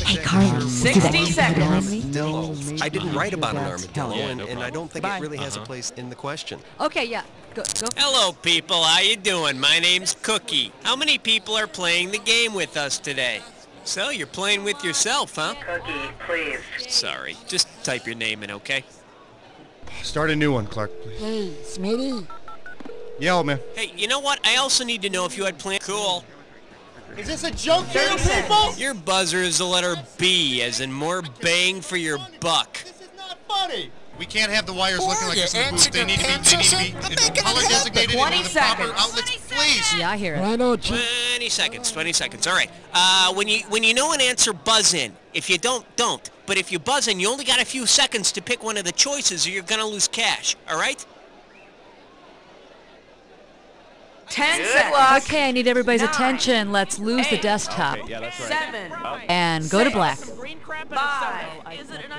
Hey, Carly, 60 seconds. No, I didn't write about an armadillo, and I don't think it really has a place in the question. Okay, yeah. Go. Hello, people. How you doing? My name's Cookie. How many people are playing the game with us today? So, you're playing with yourself, huh? Cookie, please. Sorry. Just type your name in, okay? Start a new one, Clark, please. Hey, Smitty. Yeah, old man. Hey, you know what? I also need to know if you had planned... Cool. Is this a joke, you people? Your buzzer is the letter B, as in more bang for your buck. This is not funny. We can't have the wires looking like this in the booth. They need to be color designated in the proper outlets, please. Yeah, I hear it. Why don't you? 20 seconds. All right. When you know an answer, buzz in. If you don't. But if you buzz in, you only got a few seconds to pick one of the choices or you're gonna lose cash. All right? 10 seconds. Okay, I need everybody's 9, attention. Let's lose the desktop. Okay, yeah, that's right. 7, And go to black. 5,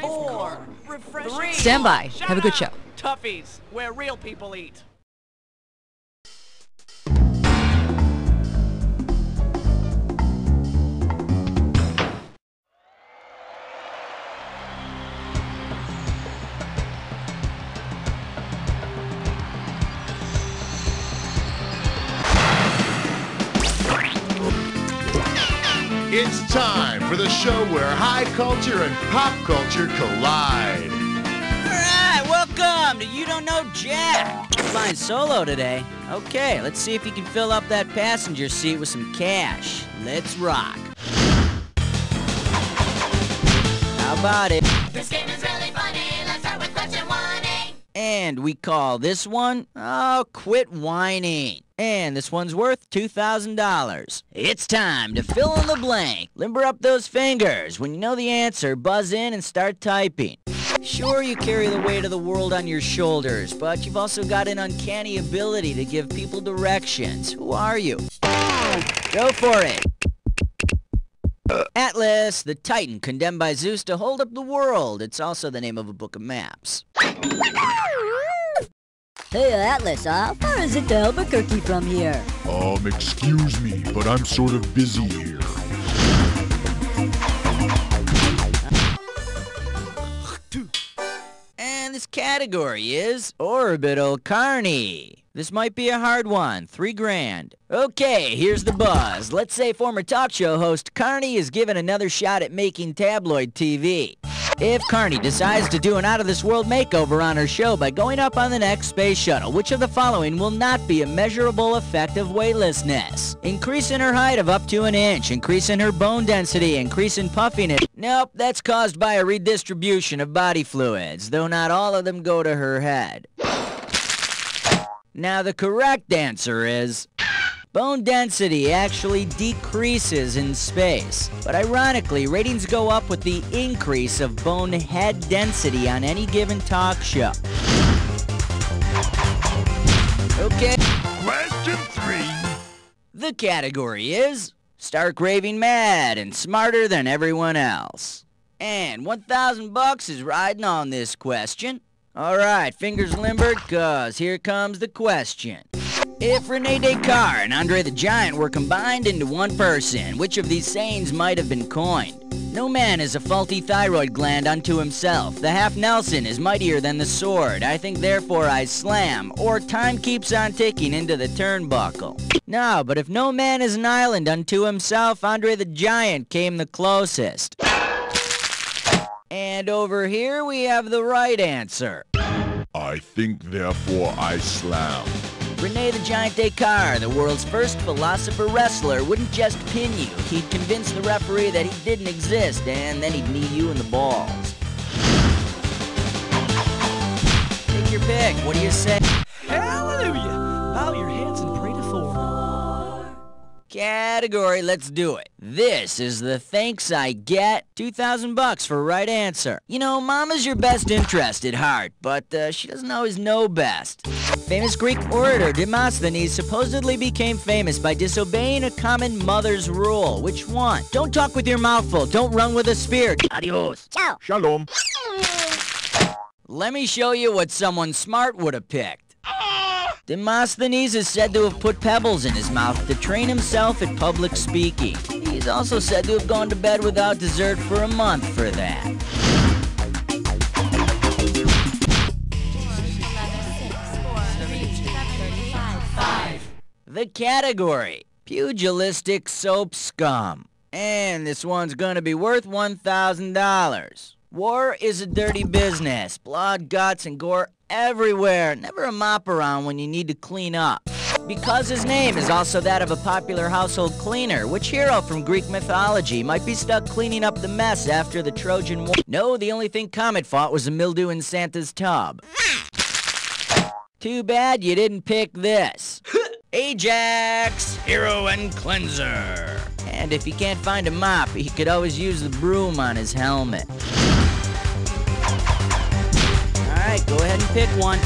4, 3. Stand by. Have a good show. Toughies, where real people eat. It's time for the show where high culture and pop culture collide. Alright, welcome to You Don't Know Jack. Flying solo today. Okay, let's see if you can fill up that passenger seat with some cash. Let's rock. How about it? This game is really funny. Let's start with question 1A. And we call this one, oh, Quit Whining. And this one's worth $2,000. It's time to fill in the blank. Limber up those fingers. When you know the answer, buzz in and start typing. Sure, you carry the weight of the world on your shoulders, but you've also got an uncanny ability to give people directions. Who are you? Go for it. Atlas, the Titan condemned by Zeus to hold up the world. It's also the name of a book of maps. Hey, Atlas, how far is it to Albuquerque from here? Excuse me, but I'm sort of busy here. And this category is Orbital Carney. This might be a hard one. $3,000. Okay, here's the buzz. Let's say former talk show host Carney is given another shot at making tabloid TV. If Carney decides to do an out-of-this-world makeover on her show by going up on the next space shuttle, which of the following will not be a measurable effect of weightlessness? Increase in her height of up to an inch, increase in her bone density, increase in puffiness. Nope, that's caused by a redistribution of body fluids, though not all of them go to her head. Now the correct answer is... bone density actually decreases in space, but ironically, ratings go up with the increase of bone head density on any given talk show. Okay. Question 3. The category is stark raving mad and smarter than everyone else. And $1,000 is riding on this question. All right, fingers limbered, cause here comes the question. If Rene Descartes and Andre the Giant were combined into one person, which of these sayings might have been coined? No man is a faulty thyroid gland unto himself. The half Nelson is mightier than the sword. I think therefore I slam. Or time keeps on ticking into the turnbuckle. No, but if no man is an island unto himself, Andre the Giant came the closest. And over here we have the right answer. I think therefore I slam. Rene the Giant Descartes, the world's first philosopher wrestler, wouldn't just pin you. He'd convince the referee that he didn't exist, and then he'd knee you in the balls. Take your pick. What do you say? Hallelujah! Bow your heads and pray to Thor. Category, let's do it. This is the thanks I get. $2,000 for right answer. You know, Mama's your best interest at heart, but she doesn't always know best. Famous Greek orator Demosthenes supposedly became famous by disobeying a common mother's rule. Which one? Don't talk with your mouth full. Don't run with a spear. Adios. Ciao. Shalom. Let me show you what someone smart would have picked. Demosthenes is said to have put pebbles in his mouth to train himself at public speaking. He's He's also said to have gone to bed without dessert for a month for that. The category, pugilistic soap scum. And this one's gonna be worth $1,000. War is a dirty business. Blood, guts, and gore everywhere. Never a mop around when you need to clean up. Because his name is also that of a popular household cleaner, which hero from Greek mythology might be stuck cleaning up the mess after the Trojan War? No, the only thing Comet fought was a mildew in Santa's tub. Too bad you didn't pick this. Ajax, hero and cleanser. And if he can't find a mop, he could always use the broom on his helmet. Alright, go ahead and pick one.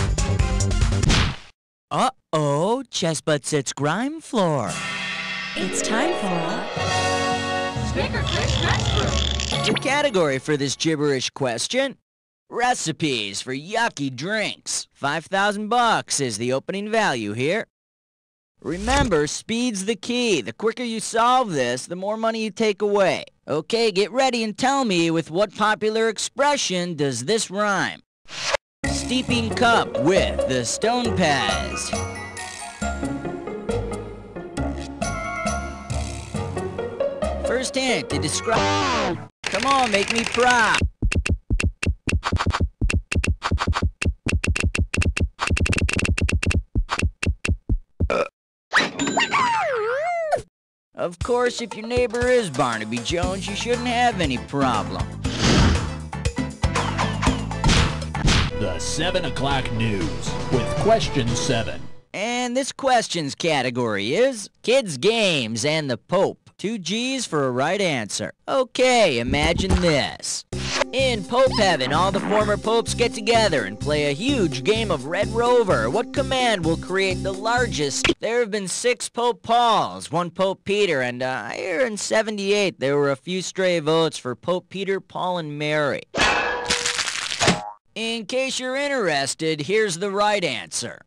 Uh-oh, chest butt sits grime floor. It's time for Sticker Click Restroom. The category for this gibberish question, recipes for yucky drinks. $5,000 is the opening value here. Remember, speed's the key. The quicker you solve this, the more money you take away. Okay, get ready and tell me with what popular expression does this rhyme? Steeping cup with the stone pez. First hint to describe. Come on, make me proud. Of course, if your neighbor is Barnaby Jones, you shouldn't have any problem. The 7 o'clock news with question 7. And this question's category is kids' games and the Pope. 2 G's for a right answer. Okay, imagine this. In Pope Heaven, all the former popes get together and play a huge game of Red Rover. What command will create the largest? There have been 6 Pope Pauls, 1 Pope Peter, and I hear in 78 there were a few stray votes for Pope Peter, Paul, and Mary. In case you're interested, here's the right answer.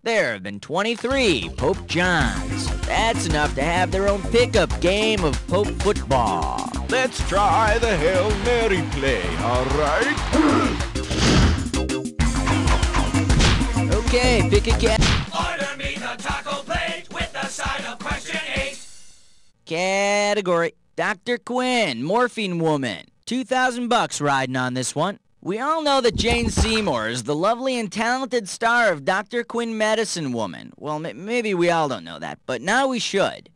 There have been 23 Pope Johns. That's enough to have their own pickup game of Pope football. Let's try the Hail Mary play, all right? Okay, pick a cat. Order me the taco plate with the side of question 8. Category, Dr. Quinn, Morphine Woman. $2,000 riding on this one. We all know that Jane Seymour is the lovely and talented star of Dr. Quinn Medicine Woman. Well, maybe we all don't know that, but now we should.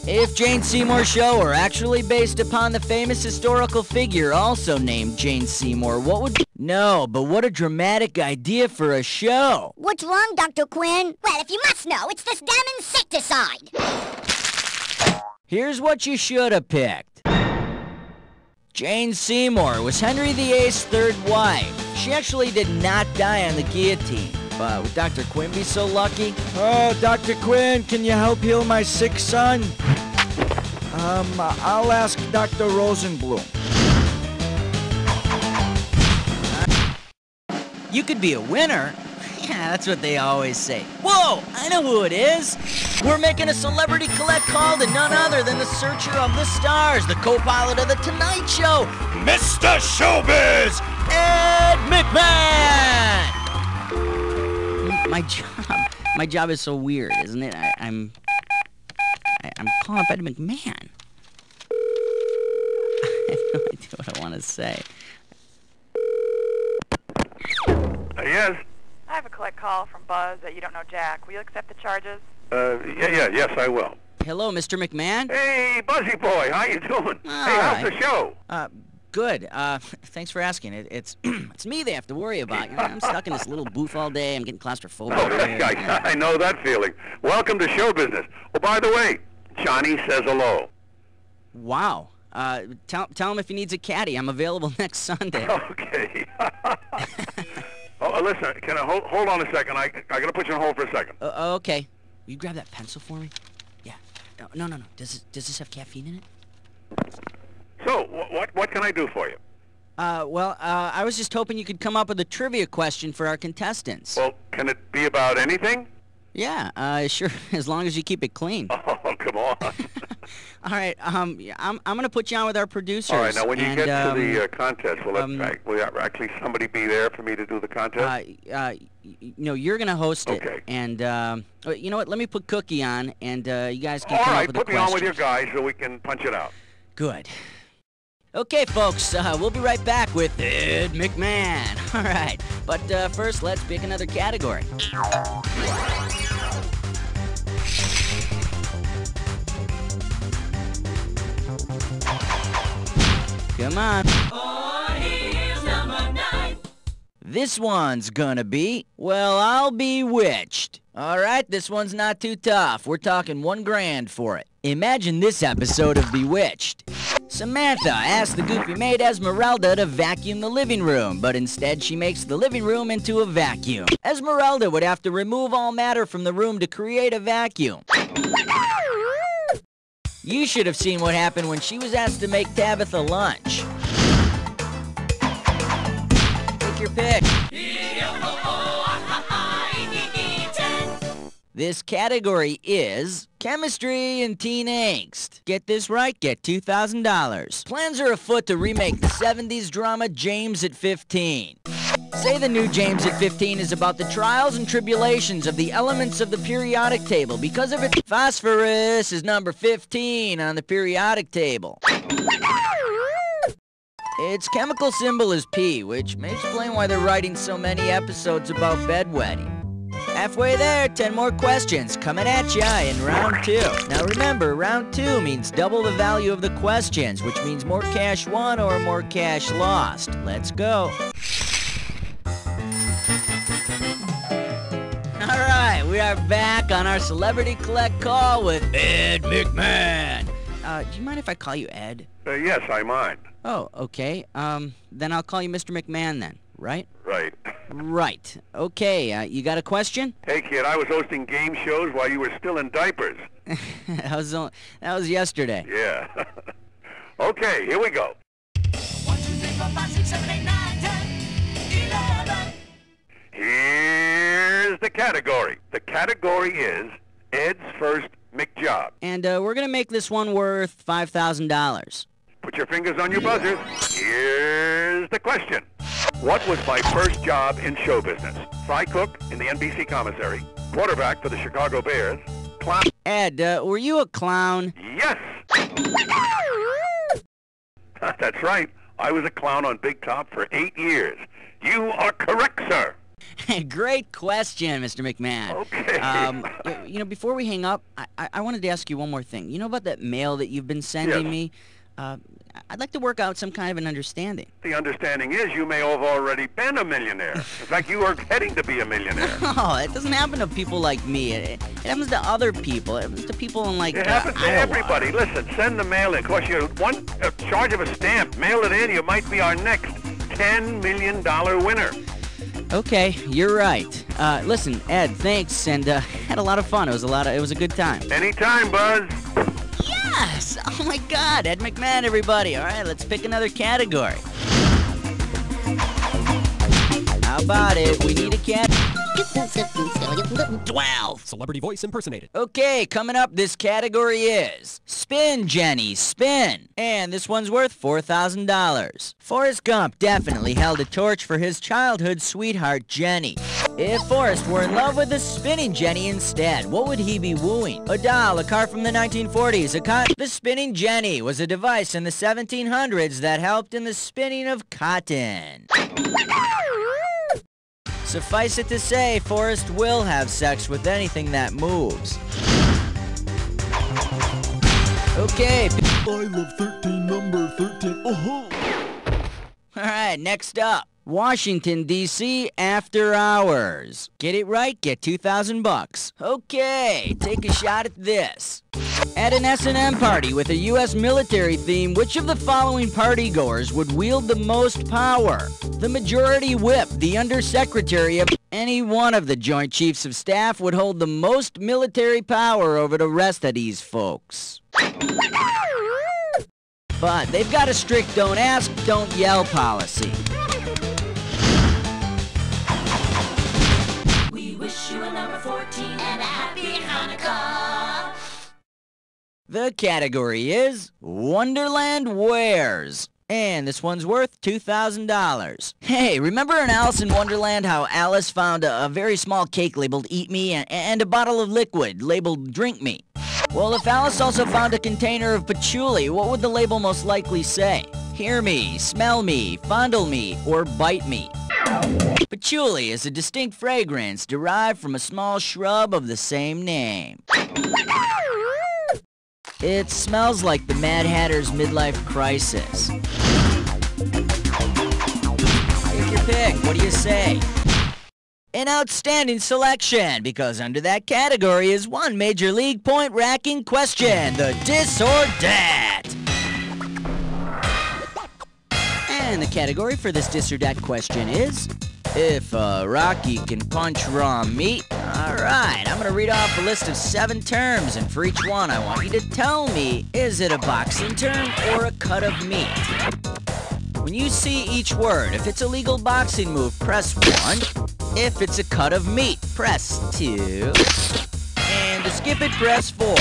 If Jane Seymour's show were actually based upon the famous historical figure also named Jane Seymour, what would... No, but what a dramatic idea for a show. What's wrong, Dr. Quinn? Well, if you must know, it's this damn insecticide. Here's what you should have picked. Jane Seymour was Henry VIII's third wife. She actually did not die on the guillotine. But would Dr. Quinn be so lucky? Oh, Dr. Quinn, can you help heal my sick son? I'll ask Dr. Rosenblum. You could be a winner. Yeah, that's what they always say. Whoa, I know who it is. We're making a celebrity collect call to none other than the searcher of the stars, the co-pilot of The Tonight Show, Mr. Showbiz, Ed McMahon. My job is so weird, isn't it? I'm calling up Ed McMahon. I have no idea what I want to say. Yes. I have a collect call from Buzz that you don't know Jack. Will you accept the charges? Yes, I will. Hello, Mr. McMahon. Hey, Buzzy boy, how you doing? Hey, how's the show? Good. Thanks for asking. It's it's me they have to worry about. You know, I'm stuck in this little booth all day. I'm getting claustrophobic. I know that feeling. Welcome to show business. Oh, by the way, Johnny says hello. Wow. Tell him if he needs a caddy. I'm available next Sunday. Okay. Oh, listen, can I hold on a second? I gotta put you on hold for a second. Okay. Will you grab that pencil for me? Yeah. No. Does this have caffeine in it? So, what can I do for you? I was just hoping you could come up with a trivia question for our contestants. Well, can it be about anything? Yeah, sure, as long as you keep it clean. Oh, come on. All right, I'm gonna put you on with our producers. All right, now when you get to the contest, will actually somebody be there for me to do the contest? No, you're gonna host it. Okay. And you know what? Let me put Cookie on, and you guys can All come right, up with the put me on with your questions. guys so we can punch it out. Good. Okay, folks, we'll be right back with Ed McMahon. All right, but first, let's pick another category. Come on. Oh, here's number 9. This one's gonna be, well, I'll be witched. All right, this one's not too tough. We're talking $1 grand for it. Imagine this episode of Bewitched. Samantha asks the goofy maid Esmeralda to vacuum the living room, but instead she makes the living room into a vacuum. Esmeralda would have to remove all matter from the room to create a vacuum. You should have seen what happened when she was asked to make Tabitha lunch. Take your pick. This category is chemistry and teen angst. Get this right, get $2,000. Plans are afoot to remake the 70s drama James at 15. Say the new James at 15 is about the trials and tribulations of the elements of the periodic table. Because of it, phosphorus is number 15 on the periodic table. Its chemical symbol is P, which may explain why they're writing so many episodes about bedwetting. Halfway there, 10 more questions coming at ya in round 2. Now remember, round 2 means double the value of the questions, which means more cash won or more cash lost. Let's go. All right, we are back on our Celebrity Collect call with Ed McMahon. Do you mind if I call you Ed? Yes, I mind. Oh, okay. Then I'll call you Mr. McMahon then, right? Right. Right. Okay, you got a question? Hey, kid, I was hosting game shows while you were still in diapers. that was yesterday. Yeah. Okay, here we go. 1, 2, 3, 4, 5, 6, 7, 8, 9, 10, 11. Here's the category. The category is Ed's first McJob. And we're going to make this one worth $5,000. Put your fingers on your buzzers. Here's the question. What was my first job in show business? Fry cook in the NBC commissary, quarterback for the Chicago Bears, clown... Ed, were you a clown? Yes! That's right. I was a clown on Big Top for 8 years. You are correct, sir. Great question, Mr. McMahon. Okay. You know, before we hang up, I wanted to ask you one more thing. You know about that mail that you've been sending me? I'd like to work out some kind of an understanding. The understanding is you may have already been a millionaire. In fact, you are heading to be a millionaire. No, it doesn't happen to people like me. It happens to other people. It happens to people in, like, It happens to Iowa. everybody. Listen, send the mail in. Of course, you're one charge of a stamp. Mail it in. You might be our next $10 million winner. Okay, you're right. Listen, Ed, thanks, and had a lot of fun. It was a good time. Anytime, Buzz. Yes! Oh my God, Ed McMahon, everybody. All right, let's pick another category. How about it? We need a cat. 12. Celebrity voice impersonated. Okay, coming up, this category is Spin, Jenny, Spin. And this one's worth $4,000. Forrest Gump definitely held a torch for his childhood sweetheart, Jenny. If Forrest were in love with a spinning Jenny instead, what would he be wooing? A doll, a car from the 1940s, The spinning Jenny was a device in the 1700s that helped in the spinning of cotton. Suffice it to say, Forrest will have sex with anything that moves. Okay. I love 13, number 13. Oh-ho. All right, next up. Washington, D.C. After Hours. Get it right, get $2,000. Okay, take a shot at this. At an S&M party with a U.S. military theme, which of the following partygoers would wield the most power? The majority whip, the undersecretary of any one of the Joint Chiefs of Staff would hold the most military power over the rest of these folks. But they've got a strict don't ask, don't yell policy. We wish you a number 14 and a happy Hanukkah. The category is Wonderland Wares. And this one's worth $2,000. Hey, remember in Alice in Wonderland how Alice found a very small cake labeled Eat Me and a bottle of liquid labeled Drink Me? Well, if Alice also found a container of patchouli, what would the label most likely say? Hear me, smell me, fondle me, or bite me? Patchouli is a distinct fragrance derived from a small shrub of the same name. It smells like the Mad Hatter's midlife crisis. Take your pick. What do you say? An outstanding selection, because under that category is one major league point-racking question, the Dis or Dat. And the category for this Dis or Dat question is, if Rocky can punch raw meat. Alright, I'm going to read off a list of 7 terms, and for each one I want you to tell me, is it a boxing term or a cut of meat? When you see each word, if it's a legal boxing move, press 1. If it's a cut of meat, press 2. And to skip it, press 4.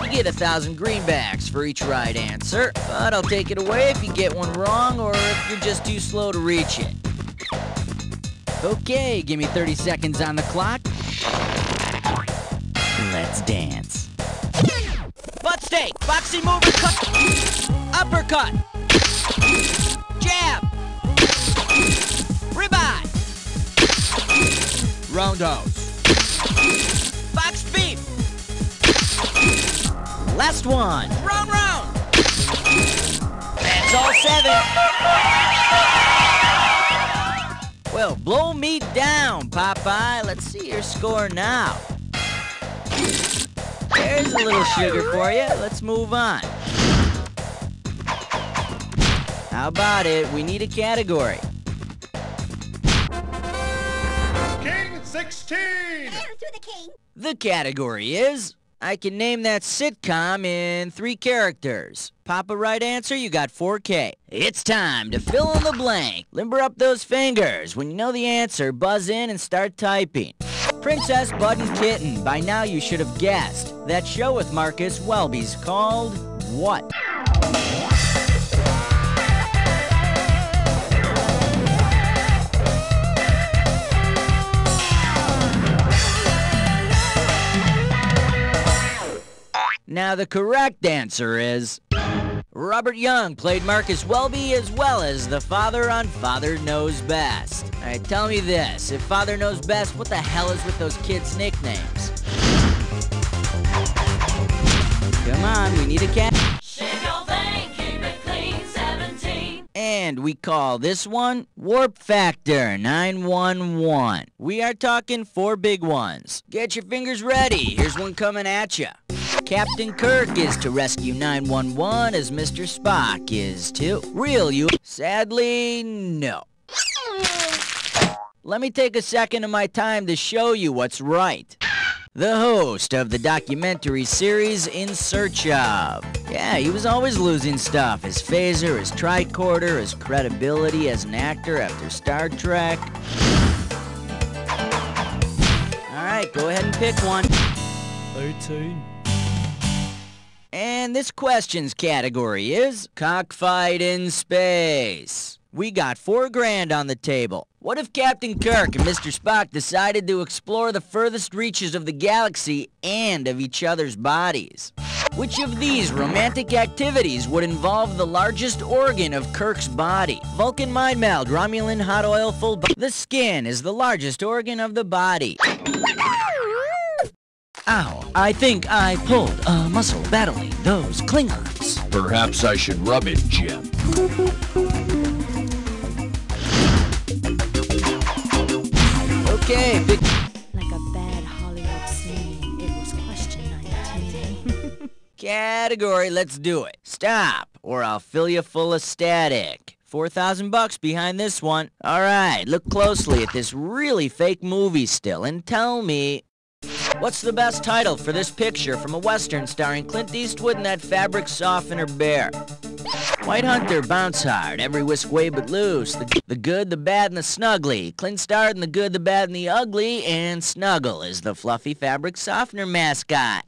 You get 1,000 greenbacks for each right answer, but I'll take it away if you get one wrong or if you're just too slow to reach it. Okay, give me 30 seconds on the clock. Let's dance. Butt steak, boxing move or cut, uppercut, jab, ribeye, roundhouse, boxed beef, last one, round. That's all 7. Well, blow me down, Popeye. Let's see your score now. There's a little sugar for you. Let's move on. How about it? We need a category. King 16! Hail to the king! The category is, I can name that sitcom in 3 characters. Pop a right answer, you got 4K. It's time to fill in the blank. Limber up those fingers. When you know the answer, buzz in and start typing. Princess Bud and Kitten. By now you should have guessed. That show with Marcus Welby's called what? Now the correct answer is Robert Young played Marcus Welby as well as the father on Father Knows Best. Alright, tell me this, if Father Knows Best, what the hell is with those kids' nicknames? Come on, we need a cat. Shave your vein, keep it clean, 17. And we call this one Warp Factor 911. We are talking 4 big ones. Get your fingers ready, here's one coming at ya. Captain Kirk is to rescue 911 as Mr. Spock is to reel you. Sadly, no. Let me take a second of my time to show you what's right. The host of the documentary series In Search Of. Yeah, he was always losing stuff. His phaser, his tricorder, his credibility as an actor after Star Trek. Alright, go ahead and pick one. 18. And this question's category is Cockfight in Space. We got $4,000 on the table. What if Captain Kirk and Mr. Spock decided to explore the furthest reaches of the galaxy and of each other's bodies? Which of these romantic activities would involve the largest organ of Kirk's body? Vulcan mind meld, Romulan hot oil full The skin is the largest organ of the body. Ow, I think I pulled a muscle battling those Klingons. Perhaps I should rub it, Jim. Okay, big... Like a bad Hollywood scene, it was question 19. Category, let's do it. Stop, or I'll fill you full of static. $4,000 behind this one. Alright, look closely at this really fake movie still and tell me... What's the best title for this picture from a Western starring Clint Eastwood and that fabric softener bear? White Hunter, Bounce Hard, Every Whisk Way But Loose, the Good, the Bad, and the Snuggly. Clint starred in The Good, the Bad, and the Ugly, and Snuggle is the fluffy fabric softener mascot.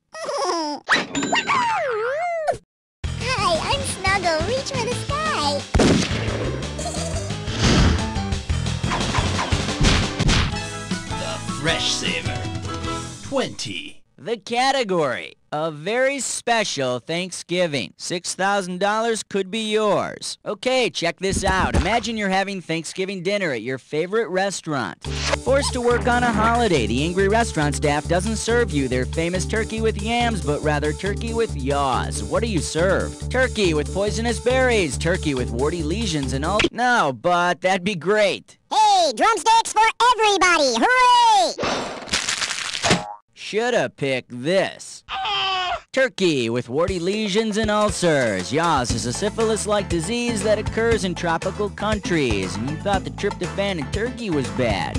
20. The category, a very special Thanksgiving. $6,000 could be yours. Okay, check this out. Imagine you're having Thanksgiving dinner at your favorite restaurant. Forced to work on a holiday, the angry restaurant staff doesn't serve you their famous turkey with yams, but rather turkey with yaws. What are you served? Turkey with poisonous berries, turkey with warty lesions and all. No, but that'd be great. Hey, drumsticks for everybody! Hooray! Shoulda picked this. Turkey with warty lesions and ulcers. Yaws is a syphilis-like disease that occurs in tropical countries, and you thought the tryptophan in turkey was bad.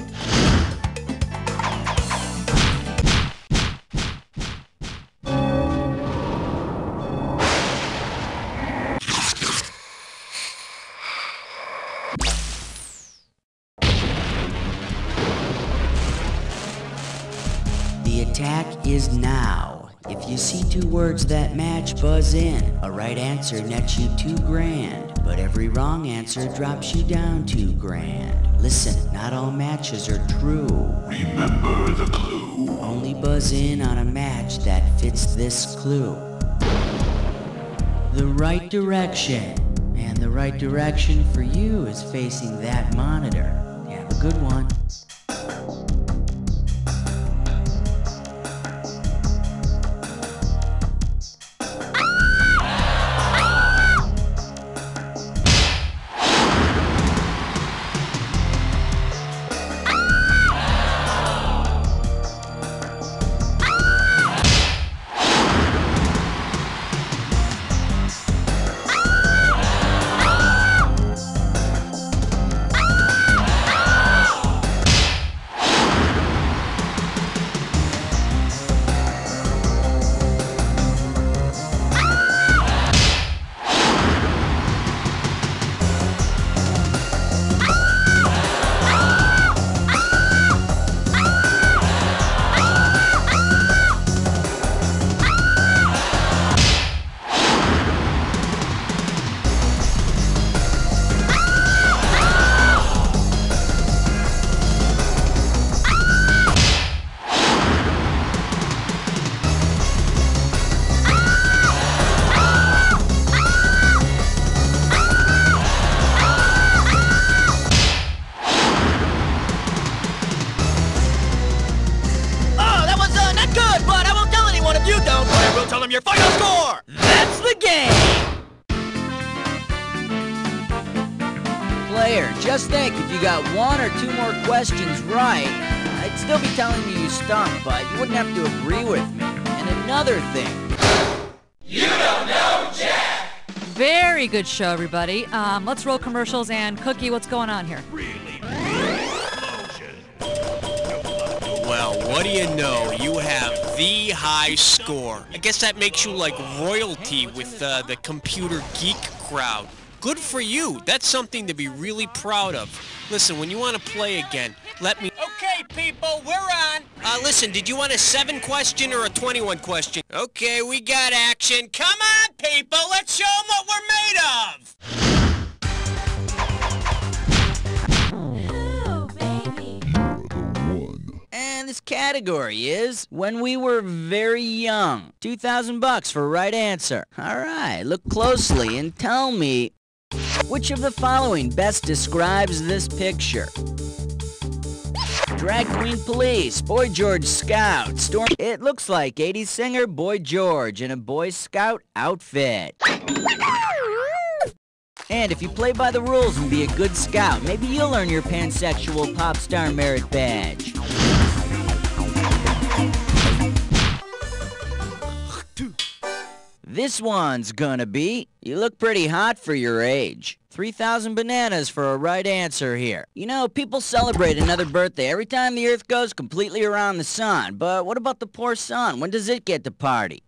The attack is now. If you see two words that match, buzz in. A right answer nets you $2,000, but every wrong answer drops you down $2,000. Listen, not all matches are true. Remember the clue. Only buzz in on a match that fits this clue. The right direction. And the right direction for you is facing that monitor. Have a good one. Tell them your final score! That's the game! Player, just think, if you got one or two more questions right, I'd still be telling you stunk, but you wouldn't have to agree with me. And another thing. You don't know Jack! Very good show, everybody. Let's roll commercials, and Cookie, what's going on here? Well, what do you know? You have the high score. I guess that makes you like royalty with the computer geek crowd. Good for you. That's something to be really proud of. Listen, when you want to play again, let me... Okay, people, we're on. Listen, did you want a 7-question or a 21-question? Okay, we got action. Come on, people, let's show them what we're made of. And this category is when we were very young. $2,000 for right answer. All right, look closely and tell me which of the following best describes this picture. Drag Queen Police, Boy George Scout, Storm... It looks like 80s singer Boy George in a Boy Scout outfit. And if you play by the rules and be a good scout, maybe you'll earn your pansexual pop star merit badge. This one's gonna be, you look pretty hot for your age. 3,000 bananas for a right answer here. You know, people celebrate another birthday every time the Earth goes completely around the sun. But what about the poor sun? When does it get to party?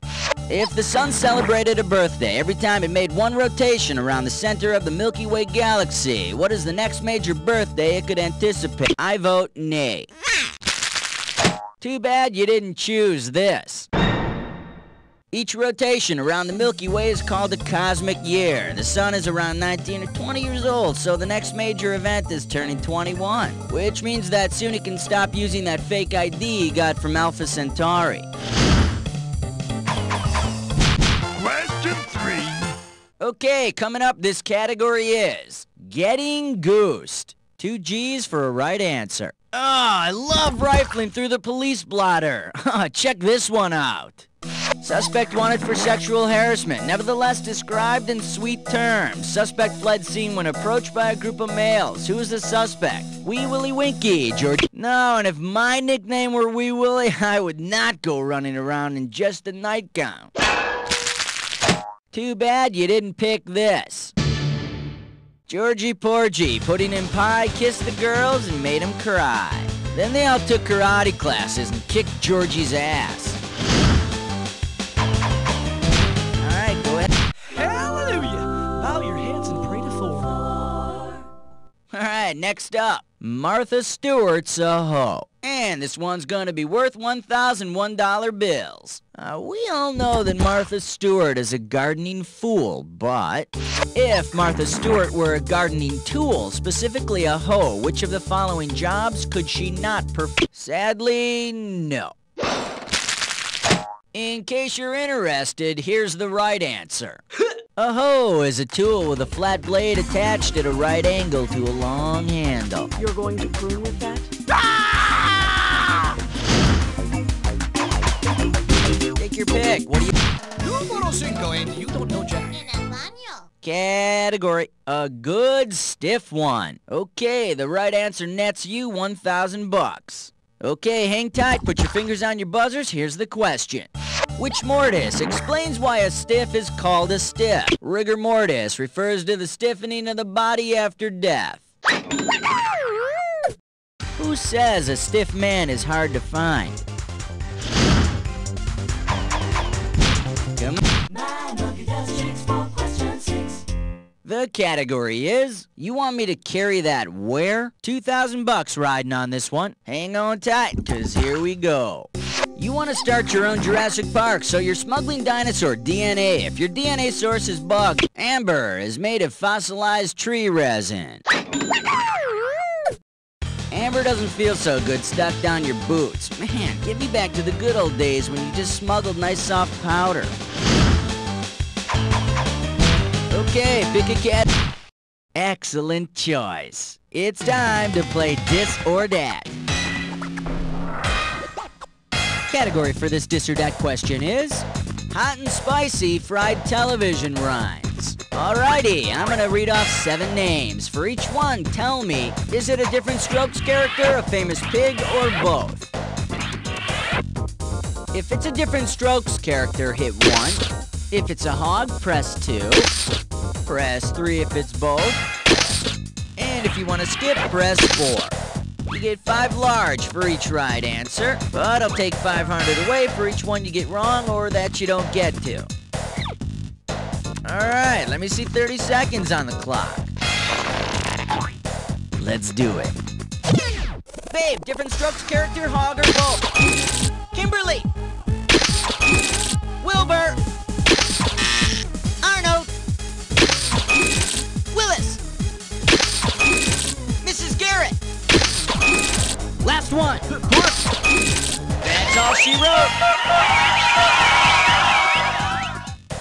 If the sun celebrated a birthday every time it made one rotation around the center of the Milky Way galaxy, what is the next major birthday it could anticipate? I vote nay. Too bad you didn't choose this. Each rotation around the Milky Way is called a cosmic year. The sun is around 19 or 20 years old, so the next major event is turning 21, which means that soon he can stop using that fake ID he got from Alpha Centauri. Question 3. Okay, coming up, this category is getting goosed. 2 G's for a right answer. Oh, I love rifling through the police blotter. Check this one out. Suspect wanted for sexual harassment, nevertheless described in sweet terms. Suspect fled scene when approached by a group of males. Who is the suspect? Wee Willie Winky, George. No, and if my nickname were Wee Willie, I would not go running around in just a nightgown. Too bad you didn't pick this. Georgie Porgy, putting in pie, kissed the girls, and made them cry. Then they all took karate classes and kicked Georgie's ass. Alright, go ahead. Hallelujah! Bow your heads and pray to Thor. Alright, next up, Martha Stewart's a hoe. And this one's gonna be worth $1,001 bills. We all know that Martha Stewart is a gardening fool, but if Martha Stewart were a gardening tool, specifically a hoe, which of the following jobs could she not perform? Sadly, no. In case you're interested, here's the right answer. A hoe is a tool with a flat blade attached at a right angle to a long handle. You're going to prune with that? Take your pick. What do you... You don't know Jack. Category, a good stiff one. Okay, the right answer nets you 1,000 bucks. Okay, hang tight, put your fingers on your buzzers, here's the question. Which mortis explains why a stiff is called a stiff? Rigor mortis refers to the stiffening of the body after death. Who says a stiff man is hard to find? Come on. The category is, you want me to carry that where? 2,000 bucks riding on this one. Hang on tight, cause here we go. You want to start your own Jurassic Park, so you're smuggling dinosaur DNA. If your DNA source is bugged, amber is made of fossilized tree resin. Amber doesn't feel so good stuck down your boots. Man, get me back to the good old days when you just smuggled nice soft powder. Okay, pick a cat. Excellent choice. It's time to play Dis or Dat. Category for this Dis or Dat question is hot and spicy fried television rhymes. Alrighty, I'm gonna read off 7 names. For each one, tell me, is it a Different Strokes character, a famous pig, or both? If it's a Different Strokes character, hit 1. If it's a hog, press 2. Press 3 if it's both. And if you want to skip, press 4. You get 5 large for each right answer, but I'll take 500 away for each one you get wrong or that you don't get to. Alright, let me see 30 seconds on the clock. Let's do it. Babe, Different Strokes character, hog, or both? Kimberly! Wilbur! Arnold! Willis! Mrs. Garrett! Last one! That's all she wrote!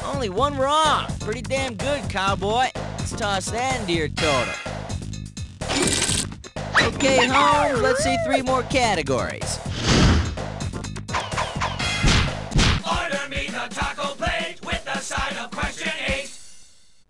Only one wrong. Pretty damn good, cowboy. Let's toss that into your total. Okay, Holmes, let's see 3 more categories. Order me the taco plate with the side of question 8.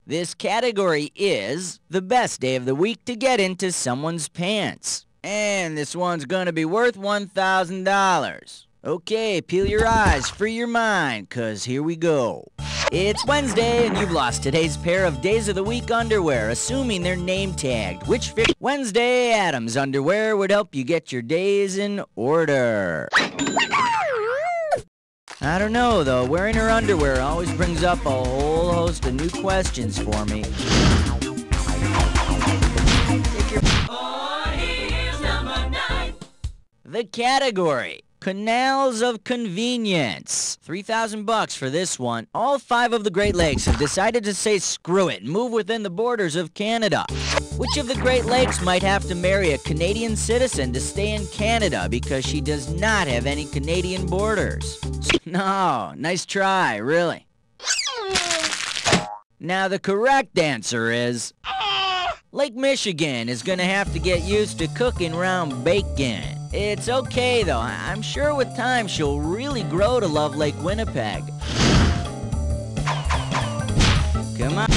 This category is the best day of the week to get into someone's pants. And this one's gonna be worth $1,000. Okay, peel your eyes, free your mind, cause here we go. It's Wednesday and you've lost today's pair of Days of the Week underwear, assuming they're name tagged. Which Wednesday Addams underwear would help you get your days in order? I don't know, though. Wearing her underwear always brings up a whole host of new questions for me. Take your... Oh, here's number 9. The category. Canals of convenience. 3,000 bucks for this one. All 5 of the Great Lakes have decided to say screw it and move within the borders of Canada. Which of the Great Lakes might have to marry a Canadian citizen to stay in Canada because she does not have any Canadian borders? No, nice try, really. Now the correct answer is Lake Michigan is gonna have to get used to cooking round bacon. It's okay though, I'm sure with time she'll really grow to love Lake Winnipeg. Come on.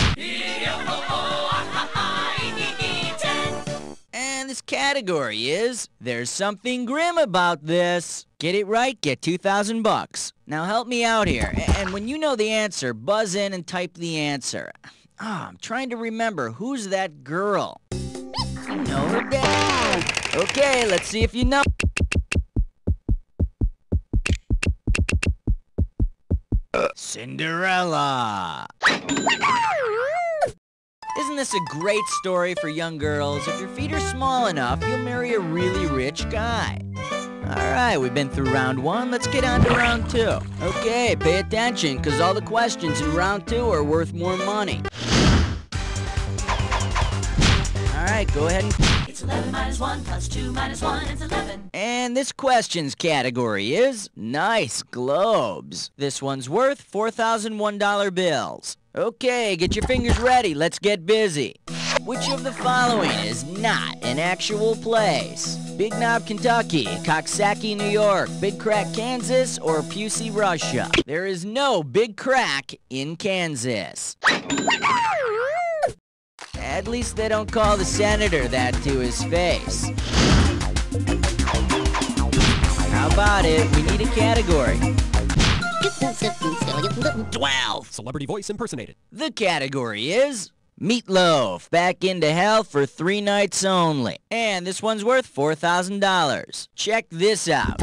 And this category is, there's something grim about this. Get it right, get 2,000 bucks. Now help me out here, and when you know the answer, buzz in and type the answer. I'm trying to remember, who's that girl? You know her dad. Okay, let's see if you know. Cinderella. Isn't this a great story for young girls? If your feet are small enough, you'll marry a really rich guy. Alright, we've been through round 1, let's get on to round 2. Okay, pay attention, because all the questions in round 2 are worth more money. Alright, go ahead and... It's 11 minus 1 plus 2 minus 1, it's 11. And this questions category is nice globes. This one's worth $4,001 bills. Okay, get your fingers ready, let's get busy. Which of the following is not an actual place? Big Knob, Kentucky, Coxsackie, New York, Big Crack, Kansas, or Pusey, Russia? There is no Big Crack in Kansas. At least they don't call the senator that to his face. How about it? We need a category. 12. Celebrity voice impersonated. The category is Meatloaf, back into hell for 3 nights only. And this one's worth $4,000. Check this out.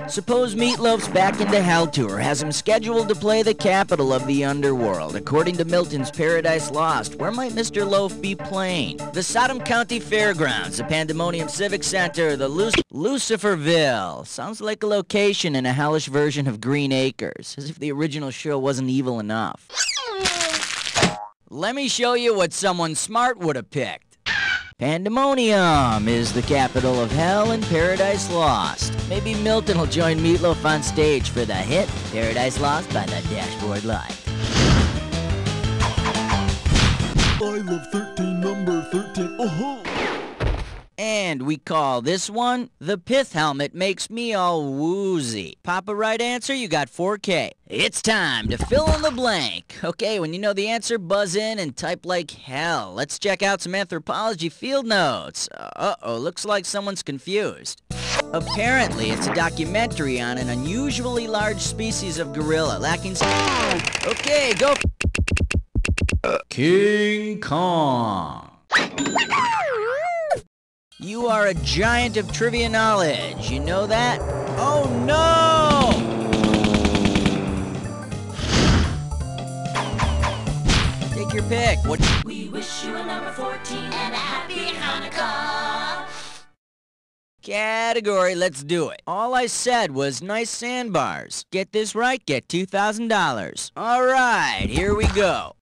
Suppose Meatloaf's Back into Hell tour has him scheduled to play the capital of the underworld. According to Milton's Paradise Lost, where might Mr. Loaf be playing? The Sodom County Fairgrounds, the Pandemonium Civic Center, the Luciferville. Sounds like a location in a hellish version of Green Acres, as if the original show wasn't evil enough. Let me show you what someone smart would have picked. Pandemonium is the capital of hell in Paradise Lost. Maybe Milton will join Meatloaf on stage for the hit Paradise Lost by the Dashboard Light. I love 13, number 13. Oh-ho! And we call this one, the pith helmet makes me all woozy. Pop a right answer, you got 4K. It's time to fill in the blank. Okay, when you know the answer, buzz in and type like hell. Let's check out some anthropology field notes. Uh-oh, looks like someone's confused. Apparently, it's a documentary on an unusually large species of gorilla lacking... Okay, go... King Kong. You are a giant of trivia knowledge. You know that? Oh no! Take your pick. What? We wish you a number 14 and a happy Hanukkah. Category, let's do it. All I said was nice sandbars. Get this right, get $2,000. All right, here we go.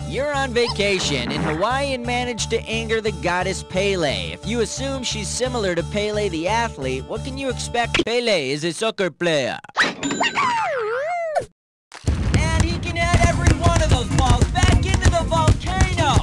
You're on vacation in Hawaii and managed to anger the goddess Pele. If you assume she's similar to Pele the athlete, what can you expect? Pele is a soccer player. And he can add every one of those balls back into the volcano.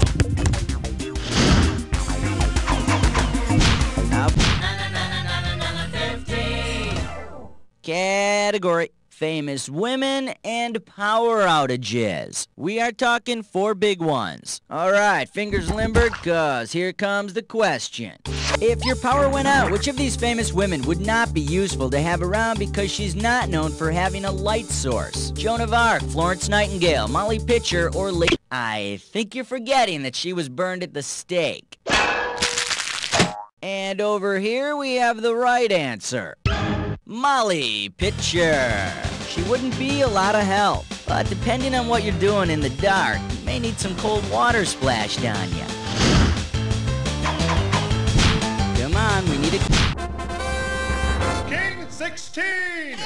Category. Famous women and power outages. We are talking 4 big ones. Alright, fingers limbered, cause here comes the question. If your power went out, which of these famous women would not be useful to have around because she's not known for having a light source? Joan of Arc, Florence Nightingale, Molly Pitcher, or I think you're forgetting that she was burned at the stake. And over here we have the right answer. Molly Pitcher. She wouldn't be a lot of help, but depending on what you're doing in the dark, you may need some cold water splashed on you. Come on, we need a... King 16.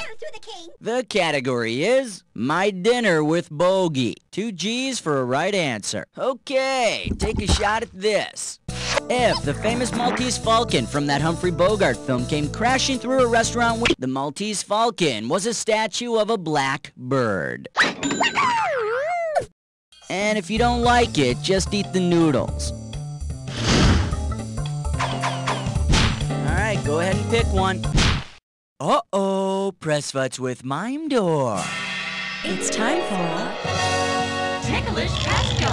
The category is My Dinner with Bogey. 2 G's for a right answer. Okay, take a shot at this. If the famous Maltese Falcon from that Humphrey Bogart film came crashing through a restaurant, the Maltese Falcon was a statue of a black bird. And if you don't like it, just eat the noodles. Alright, go ahead and pick one. Uh-oh, press futz with Mime Door. It's time for Ticklish Question.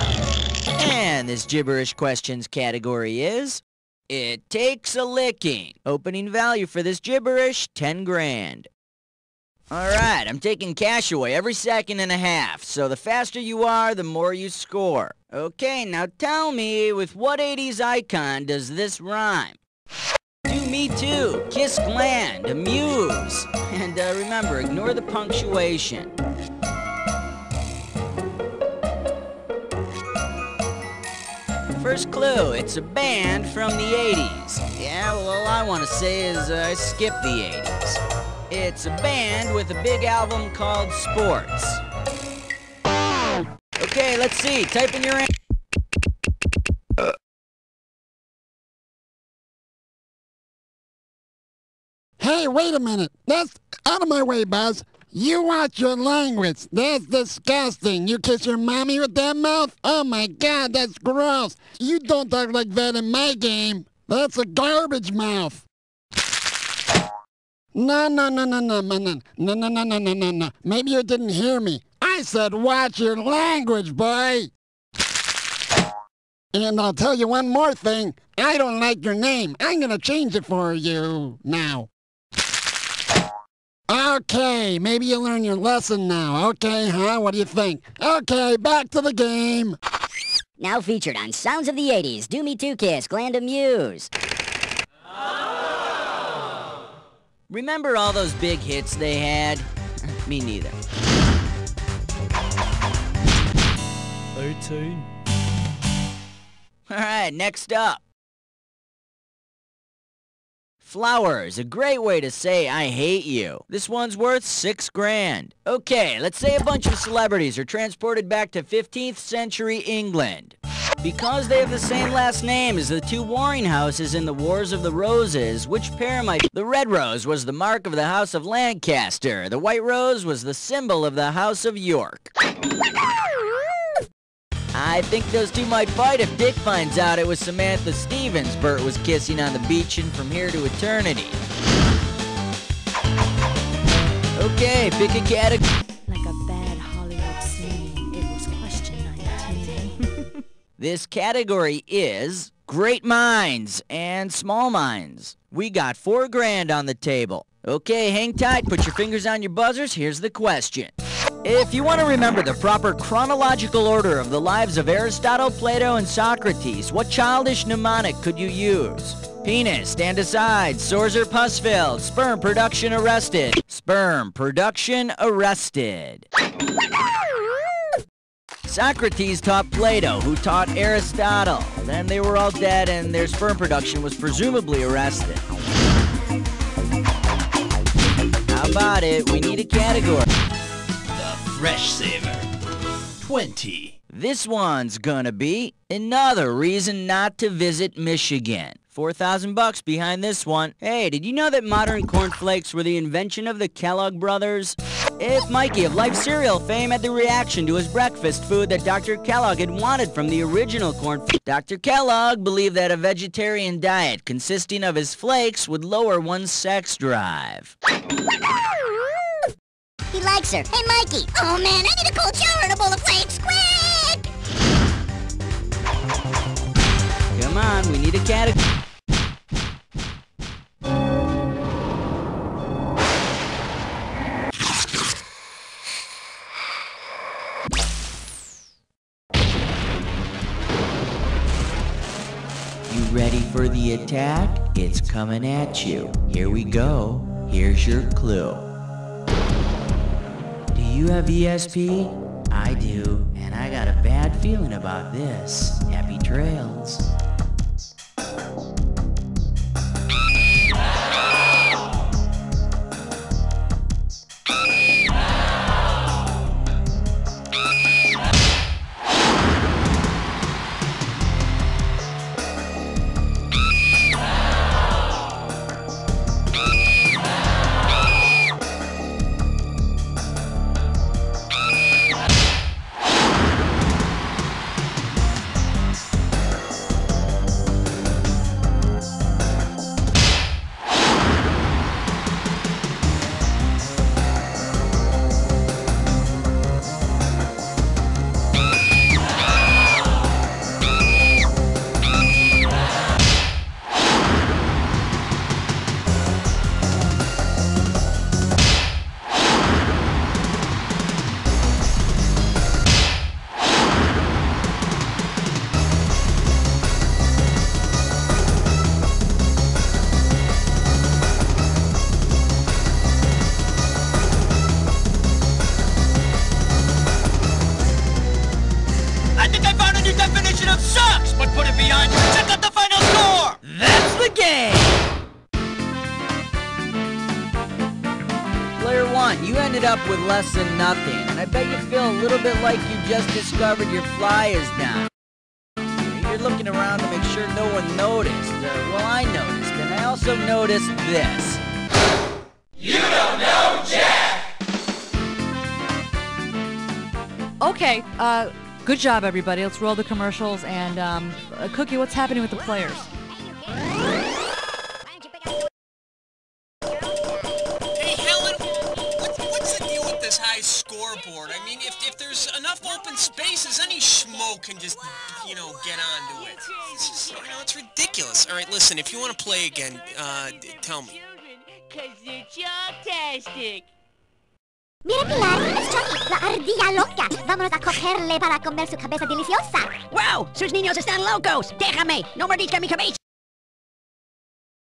And this gibberish questions category is It Takes a Licking. Opening value for this gibberish, 10 grand. Alright, I'm taking cash away every second and a half, so the faster you are, the more you score. Okay, now tell me, with what 80s icon does this rhyme? Do me too, kiss gland, amuse. And remember, ignore the punctuation. First clue, it's a band from the 80s. Yeah, well, all I want to say is I skipped the 80s. It's a band with a big album called Sports. Okay, let's see. Type in your answer. Hey, wait a minute. That's out of my way, Buzz. You watch your language. That's disgusting. You kiss your mommy with that mouth? Oh my God, that's gross. You don't talk like that in my game. That's a garbage mouth. No. Maybe you didn't hear me. I said watch your language, boy. And I'll tell you one more thing. I don't like your name. I'm gonna change it for you now. Okay, maybe you learn your lesson now. Okay, huh? What do you think? Okay, back to the game. Now featured on Sounds of the 80s, Do Me Too Kiss, Gland Amuse. Remember all those big hits they had? Me neither. 18. Alright, next up. Flowers, a great way to say I hate you. This one's worth 6 grand. Okay, let's say a bunch of celebrities are transported back to 15th century England. Because they have the same last name as the 2 warring houses in the Wars of the Roses, which pair might... The red rose was the mark of the House of Lancaster. The white rose was the symbol of the House of York. I think those 2 might fight if Dick finds out it was Samantha Stevens Bert was kissing on the beach and From Here to Eternity. Okay, pick a category. like a bad Hollywood scene. It was question 19. This category is Great Minds and Small Minds. We got 4 grand on the table. Okay, hang tight, put your fingers on your buzzers, here's the question. If you want to remember the proper chronological order of the lives of Aristotle, Plato, and Socrates, what childish mnemonic could you use? Penis, stand aside, sores or pus filled, sperm production arrested. Sperm production arrested. Socrates taught Plato, who taught Aristotle. Then they were all dead and their sperm production was presumably arrested. How about it? We need a category. Fresh Saver. 20. This one's gonna be another reason not to visit Michigan. $4,000 behind this one. Hey, did you know that modern cornflakes were the invention of the Kellogg brothers? If Mikey of Life cereal fame had the reaction to his breakfast food that Dr. Kellogg had wanted from the original cornflakes, Dr. Kellogg believed that a vegetarian diet consisting of his flakes would lower one's sex drive. He likes her. Hey, Mikey. Oh, man, I need a cold shower and a bowl of flakes. Quick! Come on, we need a category. You ready for the attack? It's coming at you. Here we go. Here's your clue. Do you have ESP? I do, and I got a bad feeling about this. Happy trails. ended up with less than nothing, and I bet you feel a little bit like you just discovered your fly is down. You're looking around to make sure no one noticed. Well, I noticed, and I also noticed this. You don't know Jack! Okay, good job, everybody. Let's roll the commercials. And, Cookie, what's happening with the players? Hey, Helen, what's the deal with this high scoreboard? I mean, if there's enough open spaces, any schmo can just, get onto it. It's just, it's ridiculous. All right, listen, if you want to play again, tell me. Because they're chalktastic. Mira, Pilar, es Johnny, la ardilla loca. Vámonos a cogerle para comer su cabeza deliciosa. ¡Wow! ¡Sus niños están locos! ¡Déjame! ¡No mordisca mi cabeza!